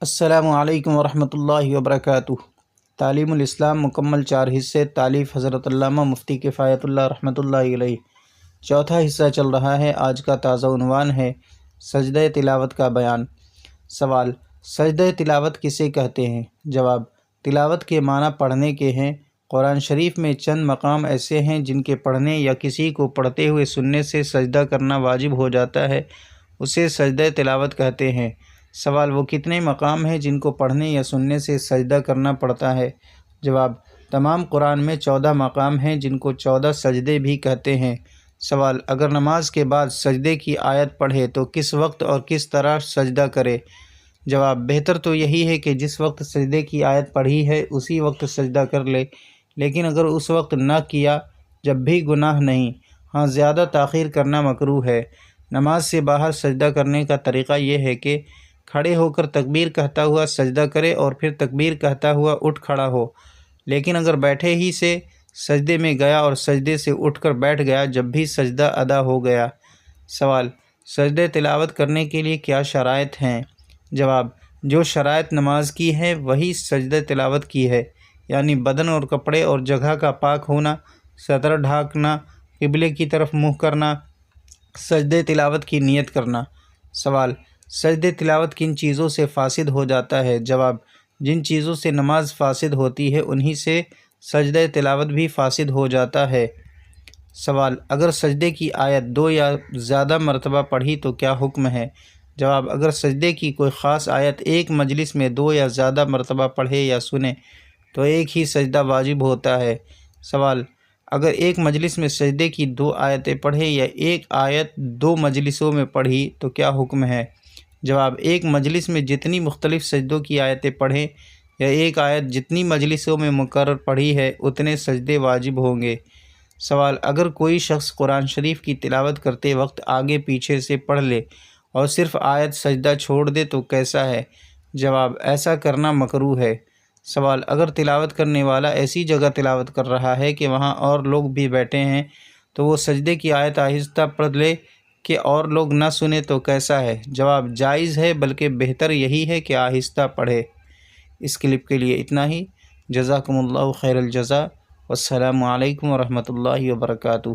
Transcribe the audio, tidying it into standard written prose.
السلام علیکم ورحمۃ اللہ وبرکاتہ۔ تعلیم الاسلام مکمل 4 حصے تالیف حضرت علامہ مفتی کفایت اللہ رحمۃ اللہ علیہ۔ چوتھا حصہ چل رہا ہے۔ آج کا تازہ عنوان ہے سجدہ تلاوت کا بیان۔ سوال: سجدہ تلاوت کسے کہتے ہیں؟ جواب: تلاوت کے معنی پڑھنے کے ہیں۔ قرآن شریف میں چند مقام ایسے ہیں جن کے پڑھنے یا کسی کو پڑھتے ہوئے سننے سے سجدہ کرنا واجب ہو جاتا ہے، اسے سجدہ تلاوت کہتے ہیں۔ سوال: وہ کتنے مقام ہیں جن کو پڑھنے یا سننے سے سجدہ کرنا پڑتا ہے؟ جواب: تمام قرآن میں 14 مقام ہیں جن کو 14 سجدے بھی کہتے ہیں۔ سوال: اگر نماز کے بعد سجدے کی آیت پڑھے تو کس وقت اور کس طرح سجدہ کرے؟ جواب: بہتر تو یہی ہے کہ جس وقت سجدے کی آیت پڑھی ہے اسی وقت سجدہ کر لے، لیکن اگر اس وقت نہ کیا جب بھی گناہ نہیں، ہاں زیادہ تاخیر کرنا مکروہ ہے۔ نماز سے باہر سجدہ کرنے کا طریقہ یہ ہے کہ کھڑے ہو کر تکبیر کہتا ہوا سجدہ کرے اور پھر تکبیر کہتا ہوا اٹھ کھڑا ہو، لیکن اگر بیٹھے ہی سے سجدے میں گیا اور سجدے سے اٹھ کر بیٹھ گیا جب بھی سجدہ ادا ہو گیا۔ سوال: سجدہ تلاوت کرنے کے لیے کیا شرائط ہیں؟ جواب: جو شرائط نماز کی ہیں وہی سجدہ تلاوت کی ہے، یعنی بدن اور کپڑے اور جگہ کا پاک ہونا، سطر ڈھانکنا، قبلے کی طرف منہ کرنا، سجدہ تلاوت کی نیت کرنا۔ سوال: سجدہ تلاوت کن چیزوں سے فاسد ہو جاتا ہے؟ جواب: جن چیزوں سے نماز فاسد ہوتی ہے انہی سے سجدہ تلاوت بھی فاسد ہو جاتا ہے۔ سوال: اگر سجدے کی آیت 2 یا زیادہ مرتبہ پڑھی تو کیا حکم ہے؟ جواب: اگر سجدے کی کوئی خاص آیت ایک مجلس میں 2 یا زیادہ مرتبہ پڑھے یا سنے تو ایک ہی سجدہ واجب ہوتا ہے۔ سوال: اگر ایک مجلس میں سجدے کی 2 آیتیں پڑھے یا ایک آیت 2 مجلسوں میں پڑھی تو کیا حکم ہے؟ جواب: ایک مجلس میں جتنی مختلف سجدوں کی آیتیں پڑھیں یا ایک آیت جتنی مجلسوں میں مقرر پڑھی ہے اتنے سجدے واجب ہوں گے۔ سوال: اگر کوئی شخص قرآن شریف کی تلاوت کرتے وقت آگے پیچھے سے پڑھ لے اور صرف آیت سجدہ چھوڑ دے تو کیسا ہے؟ جواب: ایسا کرنا مکروہ ہے۔ سوال: اگر تلاوت کرنے والا ایسی جگہ تلاوت کر رہا ہے کہ وہاں اور لوگ بھی بیٹھے ہیں تو وہ سجدے کی آیت آہستہ پڑھ لے کہ اور لوگ نہ سنیں تو کیسا ہے؟ جواب: جائز ہے، بلکہ بہتر یہی ہے کہ آہستہ پڑھے۔ اس کلپ کے لیے اتنا ہی۔ جزاکم اللہ خیر الجزا، والسلام علیکم ورحمۃ اللہ وبرکاتہ۔